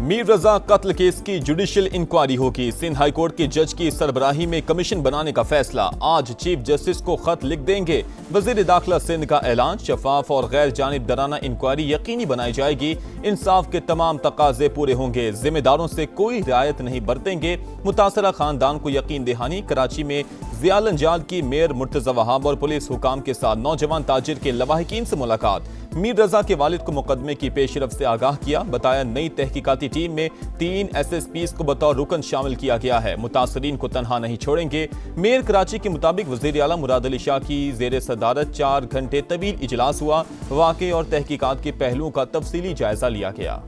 मीर रजा कत्ल केस की judicial inquiry होगी। सिंध हाई कोर्ट के जज की सरबराही में कमीशन बनाने का फैसला। आज चीफ जस्टिस को खत लिख देंगे वजीर दाखिला सिंध का ऐलान। शफाफ और गैर जानिबदाराना इंक्वायरी यकीनी बनाई जाएगी। इंसाफ के तमाम तकाजे पूरे होंगे। जिम्मेदारों से कोई रियायत नहीं बरतेंगे। मुतासरा खानदान को यकीन दहानी। कराची में जियालंजाल की मेयर मुर्तजा वहाब और पुलिस हुकाम के साथ नौजवान ताजिर के लवाहिकीन से मुलाकात। मीर रजा के वालिद को मुकदमे की पेशरफ से आगाह किया। बताया नई तहकीकाती टीम में 3 SSPs को बतौर रुकन शामिल किया गया है। मुतासरीन को तनहा नहीं छोड़ेंगे। मेयर कराची के मुताबिक वजीर आला मुराद अली शाह की जेर सदारत 4 घंटे तवील इजलास हुआ। वाक़े और तहकीकात के पहलुओं का तफसीली जायजा लिया गया।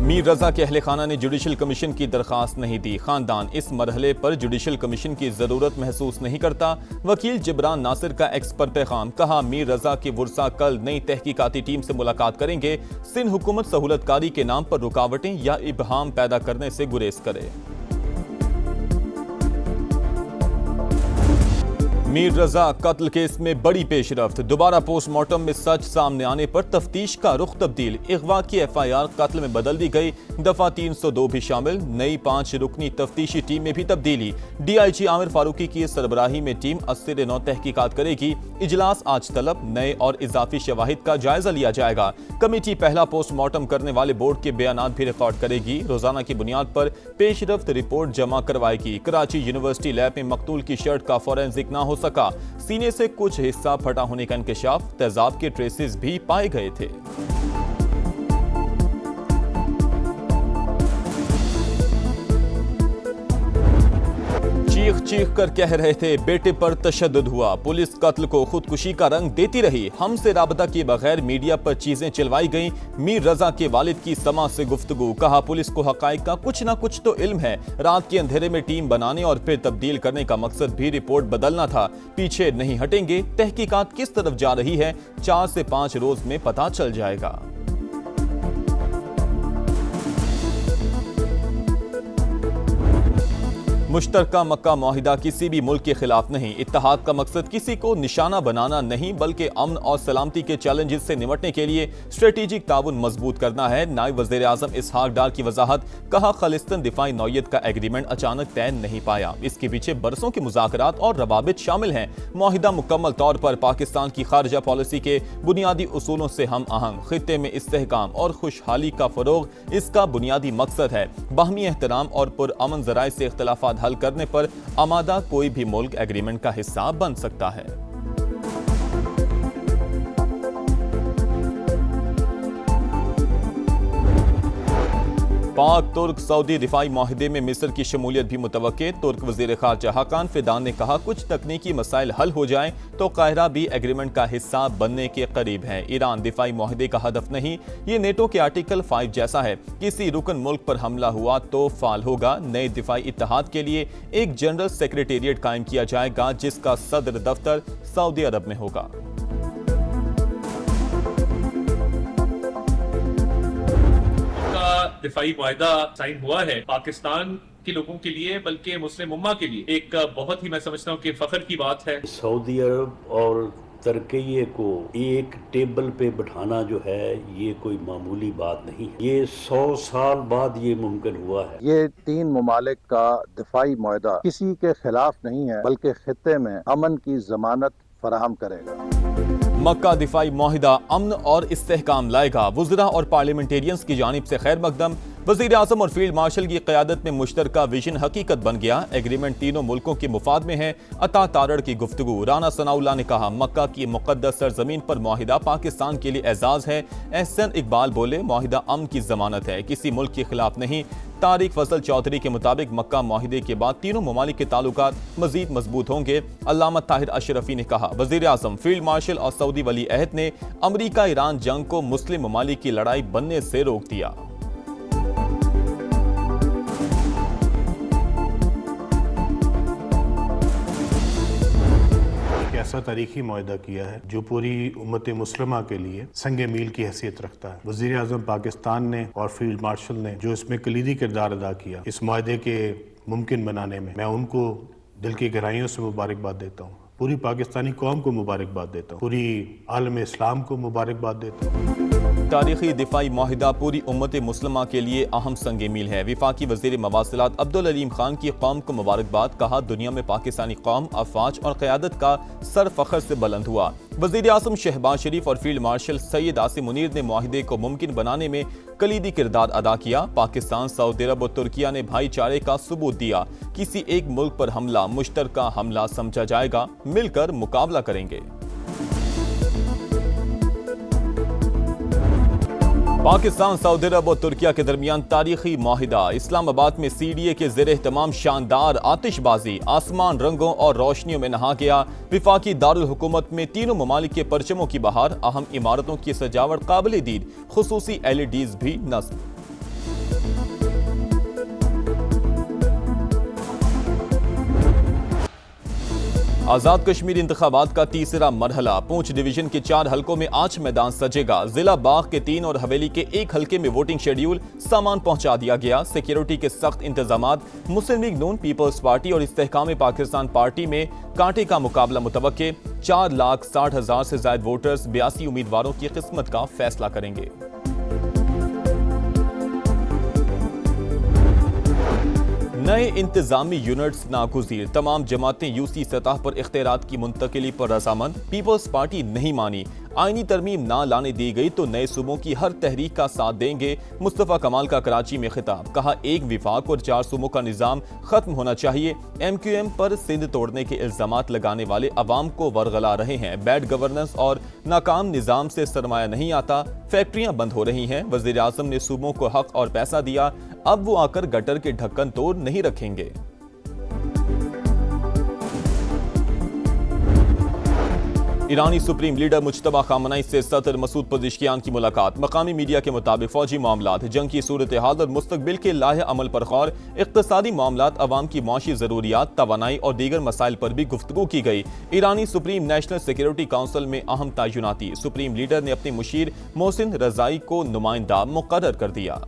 मीर रजा के अहले खाना ने जुडिशल कमीशन की दरखास्त नहीं दी। खानदान इस मरहले पर जुडिशल कमीशन की जरूरत महसूस नहीं करता। वकील जिब्रान नासिर का एक्स पर पैगाम। कहा मीर रजा के वर्सा कल नई तहकीकाती टीम से मुलाकात करेंगे। सिंध हुकूमत सहूलतकारी के नाम पर रुकावटें या इबहाम पैदा करने से गुरेज करे। मीर रजा कत्ल केस में बड़ी पेशरफ्त। दोबारा पोस्टमार्टम में सच सामने आने पर तफ्तीश का रुख तब्दील। अगवा की FIR कत्ल में बदल दी गई। दफा 302 भी शामिल। नई 5 रुकनी तफ्तीशी टीम में भी तब्दीली। DIG आमिर फारूकी की सरबराही में टीम 80-9 तहकीकात करेगी। इजलास आज तलब। नए और इजाफी शवाहिद का जायजा लिया जाएगा। कमेटी पहला पोस्टमार्टम करने वाले बोर्ड के बयानात भी रिकॉर्ड करेगी। रोजाना की बुनियाद पर पेशरफ्त रिपोर्ट जमा करवाएगी। कराची यूनिवर्सिटी लैब में मकतूल की शर्ट का फोरेंसिक ना हो सका। सीने से कुछ हिस्सा फटा होने का इंकशाफ। तेजाब के ट्रेसेस भी पाए गए थे। चीख चीख कर कह रहे थे बेटे पर तशद्दुद हुआ। पुलिस कत्ल को खुदकुशी का रंग देती रही। हमसे राबता किए बगैर मीडिया पर चीजें चलवाई गईं। मीर रजा के वालिद की समा से गुफ्तगू। कहा पुलिस को हकाइक का कुछ ना कुछ तो इल्म है। रात के अंधेरे में टीम बनाने और फिर तब्दील करने का मकसद भी रिपोर्ट बदलना था। पीछे नहीं हटेंगे। तहकीकात किस तरफ जा रही है 4 से 5 रोज में पता चल जाएगा। मुश्तरका मक्का मुआहिदा किसी भी मुल्क के खिलाफ नहीं। इत्तेहाद का मकसद किसी को निशाना बनाना नहीं बल्कि अमन और सलामती के चैलेंजेस से निपटने के लिए स्ट्रेटेजिक ताउन मजबूत करना है। नायब वज़ीर आज़म इसहाक डार की वजाहत। कहा खालिस्तान दिफाई नौयत का एग्रीमेंट अचानक तय नहीं पाया। इसके पीछे बरसों के मुज़ाकरात और रवाबित शामिल हैं। मुआहिदा मुकम्मल तौर पर पाकिस्तान की खारजा पॉलिसी के बुनियादी उसूलों से हम आहंग। खित्ते में इस्तेहकाम और खुशहाली का फरोग इसका बुनियादी मकसद है। बाहमी एहतराम और पुरअमन ज़राए से इख्तिलाफात हल करने पर आमादा कोई भी मुल्क एग्रीमेंट का हिस्सा बन सकता है। पाक तुर्क सऊदी दिफाई माहिदे में मिस्र की शमूलियत भी मुतवक्के। तुर्क वजीर खारजा हाकान फिदान ने कहा कुछ तकनीकी मसाइल हल हो जाएं तो काहिरा भी एग्रीमेंट का हिस्सा बनने के करीब है। ईरान दिफाई माहिदे का हदफ नहीं। ये नेटो के आर्टिकल 5 जैसा है। किसी रुकन मुल्क पर हमला हुआ तो फाल होगा। नए दिफाई इत्तेहाद के लिए एक जनरल सेक्रेटेरिएट कायम किया जाएगा जिसका सदर दफ्तर सऊदी अरब में होगा। दिफाई मुआहिदा साइन हुआ है पाकिस्तान के लोगों के लिए बल्कि मुस्लिम उम्मा के लिए एक बहुत ही मैं समझता हूँ कि फख्र की बात है। सऊदी अरब और तुर्की को एक टेबल पे बिठाना जो है ये कोई मामूली बात नहीं है। ये 100 साल बाद ये मुमकिन हुआ है। ये 3 ममालिक का दिफाई मुआहिदा किसी के खिलाफ नहीं है बल्कि खित्ते में अमन की जमानत फराहम करेगा। मक्का दिफाई मुआहिदा अमन और इस्तेहकाम लाएगा। वुज़रा और पार्लियामेंटेरियंस की जानिब से खैर मकदम। वज़ीर आज़म और फील्ड मार्शल की क़यादत में मुश्तरका विजन हकीकत बन गया। एग्रीमेंट तीनों मुल्कों के मुफाद में है। अता तारड़ की गुफ्तगू। राना सनाउल्लाह ने कहा मक्का की मुक़द्दस सरजमीन पर मुआहिदा पाकिस्तान के लिए एजाज है। एहसन इकबाल बोले मुआहिदा अमन की जमानत है किसी मुल्क के खिलाफ नहीं। तारिक फजल चौधरी के मुताबिक मक्का मुआहिदे के बाद तीनों ममालिक के ताल्लुकात मजीद मजबूत होंगे। अल्लामा ताहिर अशरफी ने कहा वज़ीर आज़म फील्ड मार्शल और सऊदी वली अहद ने अमरीका ईरान जंग को मुस्लिम ममालिक की लड़ाई बनने से रोक दिया। ऐसा तारीखी मुआहिदा किया है जो पूरी उम्मत मुस्लिमा के लिए संग मील की हैसियत रखता है। वज़ीर आज़म पाकिस्तान ने और फील्ड मार्शल ने जो इसमें कलीदी किरदार अदा किया इस मुआहिदे के मुमकिन बनाने में, मैं उनको दिल की गहराइयों से मुबारकबाद देता हूँ। पूरी पाकिस्तानी कौम को मुबारकबाद देता हूँ, पूरी आलम इस्लाम को मुबारकबाद देता हूँ। तारीखी दिफाई माहिदा पूरी उम्मत मुस्लिमा के लिए अहम संग मील है। वफाकी वज़ीर मवासिलात अब्दुल अलीम खान की कौम को मुबारकबाद। कहा, दुनिया में पाकिस्तानी कौम, अफवाज और क़यादत का सर फख्र से बुलंद हुआ। वज़ीर आज़म शहबाज शरीफ और फील्ड मार्शल सैयद आसिम मुनीर ने माहिदे को मुमकिन बनाने में कलीदी किरदार अदा किया। पाकिस्तान, सऊदी अरब और तुर्किया ने भाईचारे का सबूत दिया। किसी एक मुल्क पर हमला मुश्तरका हमला समझा जाएगा, मिलकर मुकाबला करेंगे। पाकिस्तान, सऊदी अरब और तुर्किया के दरमियान तारीखी माहिदा। इस्लामाबाद में CDA के ज़ेर एहतमाम शानदार आतिशबाजी, आसमान रंगों और रोशनियों में नहा गया। विफाकी दारुल हुकूमत में तीनों ममालिक के परचमों की बहार, अहम इमारतों की सजावट काबिल दीद, खुसूसी LEDs भी नस्ब। आज़ाद कश्मीर इंतखाबात का तीसरा मरहला। पूंछ डिवीजन के 4 हलकों में आज मैदान सजेगा। जिला बाग के 3 और हवेली के 1 हलके में वोटिंग शेड्यूल सामान पहुंचा दिया गया। सिक्योरिटी के सख्त इंतजामात। मुस्लिम लीग नून, पीपल्स पार्टी और इस्तेहकाम पाकिस्तान पार्टी में कांटे का मुकाबला मुतवक्के। 4,60,000 से ज्यादा वोटर्स 82 उम्मीदवारों की किस्मत का फैसला करेंगे। नए इंतजामी यूनिट्स नागुज़ीर। तमाम जमातें UC सतह पर इख्तियारात की मुंतकिली पर रजामंद। पीपल्स पार्टी नहीं मानी। आईनी तरमीम ना लाने दी गई तो नए सूबों की हर तहरीक का साथ देंगे। मुस्तफ़ा कमाल का कराची में खिताब। कहा, एक विफाक और 4 सूबों का निज़ाम खत्म होना चाहिए। MQM पर सिंध तोड़ने के इल्जामात लगाने वाले अवाम को वरगला रहे हैं। बैड गवर्नेंस और नाकाम निज़ाम से सरमाया नहीं आता। फैक्ट्रियां बंद हो रही हैं। वज़ीर आज़म ने सूबों को हक और पैसा दिया, अब वो आकर गटर के ढक्कन तोड़ नहीं रखेंगे। ईरानी सुप्रीम लीडर मुज्तबा खामनई से सदर मसूद पज़ेश्कियान की मुलाकात। मकामी मीडिया के मुताबिक फौजी मामलात, जंग की सूरत हाल और मुस्तकबिल के लाहे अमल पर गौर। इक़्तिसादी मामलात, अवाम की माशी ज़रूरियात, तवानाई और दीगर मसाइल पर भी गुफ्तगू की गई। ईरानी सुप्रीम नेशनल सिक्योरिटी काउंसिल में अहम तयनाती। सुप्रीम लीडर ने अपने मुशीर मोहसिन रज़ाई को नुमाइंदा मुकर्रर कर दिया।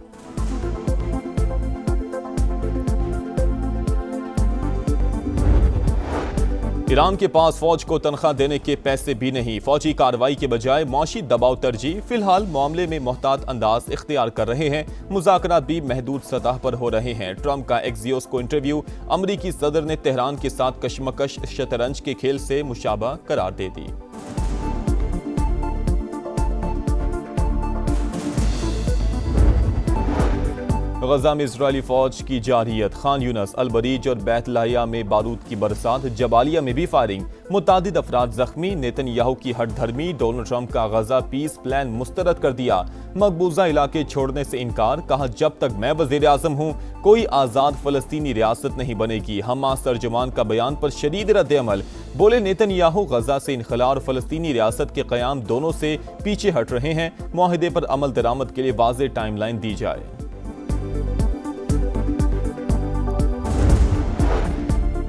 ईरान के पास फौज को तनख्वाह देने के पैसे भी नहीं। फौजी कार्रवाई के बजाय मौशी दबाव तरजीह। फिलहाल मामले में मोहतात अंदाज इख्तियार कर रहे हैं। मुज़ाकरात भी महदूद सतह पर हो रहे हैं। ट्रंप का एक्सियोस को इंटरव्यू। अमरीकी सदर ने तेहरान के साथ कशमकश शतरंज के खेल से मुशाबा करार दे दी। गजा में इजरायली फौज की जारहियत। खान यूनस, अल-बरीज और बैतलाहिया में बारूद की बरसात। जबालिया में भी फायरिंग। मुतादिद अफराद जख्मी। नेतन्याहू की हठधर्मी। डोनाल्ड ट्रंप का गजा पीस प्लान मुस्तरद कर दिया। मकबूजा इलाके छोड़ने से इनकार। कहा, जब तक मैं वज़ीर आज़म हूँ कोई आज़ाद फ़लस्तीनी रियासत नहीं बनेगी। हमास तर्जुमान का बयान पर शदीद रद्द-ए-अमल। बोले, नेतन्याहू गजा से इनखला और फ़लस्तीनी रियासत के क़याम दोनों से पीछे हट रहे हैं। मुआहिदे पर अमल दरामद के लिए वाज़ेह टाइमलाइन दी जाए।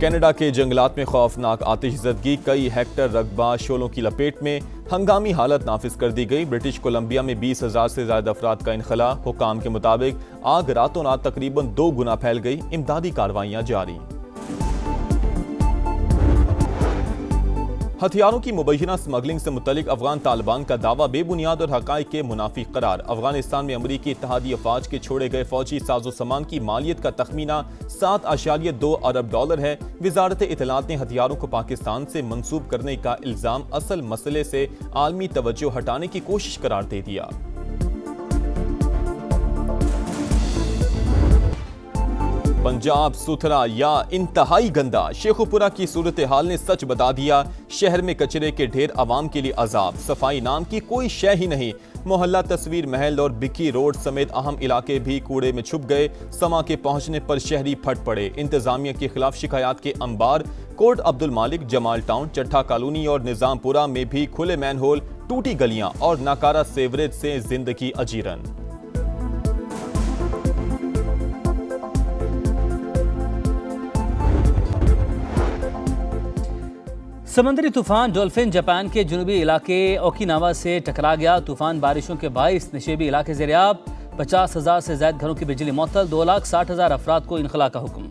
कनाडा के जंगलात में खौफनाक आतिशज़दगी। कई हेक्टर रकबा शोलों की लपेट में। हंगामी हालत नाफिज कर दी गई। ब्रिटिश कोलंबिया में 20,000 से ज्यादा अफराद का इनखला। हुकाम के मुताबिक आग रातों रात तकरीबन 2 गुना फैल गई। इमदादी कार्रवाइयां जारी। हथियारों की मुबैना स्मगलिंग से मुतल्लिक अफगान तालिबान का दावा बेबुनियाद और हकाइक के मुनाफी करार। अफगानिस्तान में अमरीकी इत्तेहादी अफवाज के छोड़े गए फौजी साजो सामान की मालियत का तखमीना $7.2 अरब है। वजारत इत्तलात ने हथियारों को पाकिस्तान से मंसूब करने का इल्जाम असल मसले से आलमी तवज्जो हटाने की कोशिश करार दे दिया। पंजाब सुथरा या इंतहाई गंदा। शेखुपुरा की सूरत हाल ने सच बता दिया। शहर में कचरे के ढेर, आवाम के लिए अजाब। सफाई नाम की कोई शय ही नहीं। मोहल्ला तस्वीर महल और बिक्की रोड समेत अहम इलाके भी कूड़े में छुप गए। समा के पहुंचने पर शहरी फट पड़े। इंतजामिया के खिलाफ शिकायत के अंबार। कोट अब्दुल मालिक, जमाल टाउन, चट्ठा कॉलोनी और निजामपुरा में भी खुले मैनहोल, टूटी गलियां और नाकारा सेवरेज से जिंदगी अजीरन। समंदरी तूफान डॉल्फिन जापान के जनूबी इलाके ओकिनावा से टकरा गया। तूफान बारिशों के बाइस नशेबी इलाके ज़ेरियाब। 50,000 से ज्यादा घरों की बिजली मुअत्तल। 2,60,000 अफराद को इनखला का हुक्म।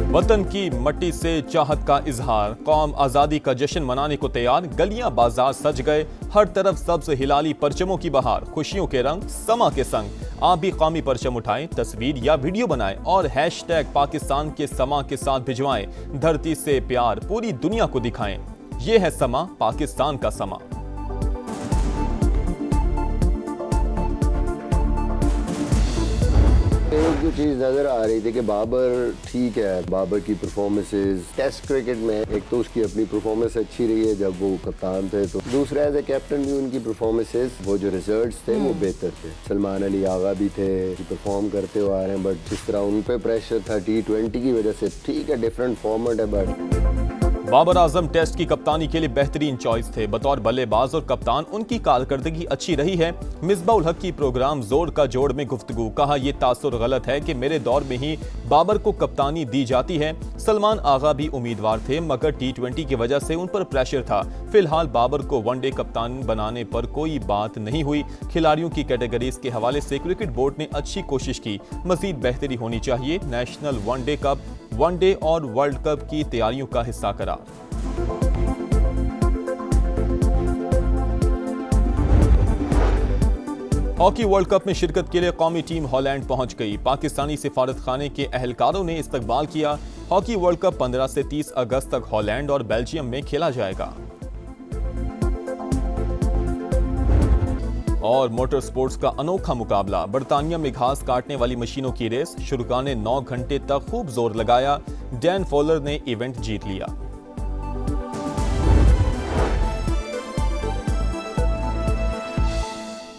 वतन की मट्टी से चाहत का इजहार, कौम आजादी का जश्न मनाने को तैयार, गलियां बाजार सज गए, हर तरफ सब्ज हिलाली परचमों की बहार, खुशियों के रंग समा के संग। आप भी कौमी परचम उठाएं, तस्वीर या वीडियो बनाएं और हैशटैग पाकिस्तान के समा के साथ भिजवाएं। धरती से प्यार पूरी दुनिया को दिखाएं। ये है समा, पाकिस्तान का समा। एक जो चीज़ नज़र आ रही थी कि बाबर ठीक है, बाबर की परफॉर्मेंसेस टेस्ट क्रिकेट में एक तो उसकी अपनी परफॉर्मेंस अच्छी रही है जब वो कप्तान थे, तो दूसरा एज ए कैप्टन भी उनकी परफॉर्मेंसेस वो जो रिजल्ट्स थे वो बेहतर थे। सलमान अली आगा भी थे, परफॉर्म करते हुए आ रहे हैं, बट जिस तरह उन पे प्रेशर था T20 की वजह से, ठीक है डिफरेंट फॉर्मेट है, बट बाबर आजम टेस्ट की कप्तानी के लिए बेहतरीन चॉइस थे। बतौर बल्लेबाज और कप्तान उनकी कारकर्दगी अच्छी रही है। मिसबाउल हक की प्रोग्राम जोर का जोड़ में गुफ्तगू, कहा यह तासुर गलत है कि मेरे दौर में ही बाबर को कप्तानी दी जाती है। सलमान आगा भी उम्मीदवार थे मगर T20 की वजह से उन पर प्रेशर था। फिलहाल बाबर को वनडे कप्तान बनाने पर कोई बात नहीं हुई। खिलाड़ियों की कैटेगरीज के हवाले से क्रिकेट बोर्ड ने अच्छी कोशिश की, मजीद बेहतरी होनी चाहिए। नेशनल वनडे कप वनडे और वर्ल्ड कप की तैयारियों का हिस्सा करार। हॉकी वर्ल्ड कप में शिरकत के लिए कौमी टीम हॉलैंड पहुंच गई। पाकिस्तानी सिफारत खाने के अहलकारों ने इस्तकबाल किया। हॉकी वर्ल्ड कप 15 से 30 अगस्त तक हॉलैंड और बेल्जियम में खेला जाएगा। और मोटर स्पोर्ट्स का अनोखा मुकाबला, बर्तानिया में घास काटने वाली मशीनों की रेस। शुरुआत ने 9 घंटे तक खूब जोर लगाया। डैन फॉलर ने इवेंट जीत लिया।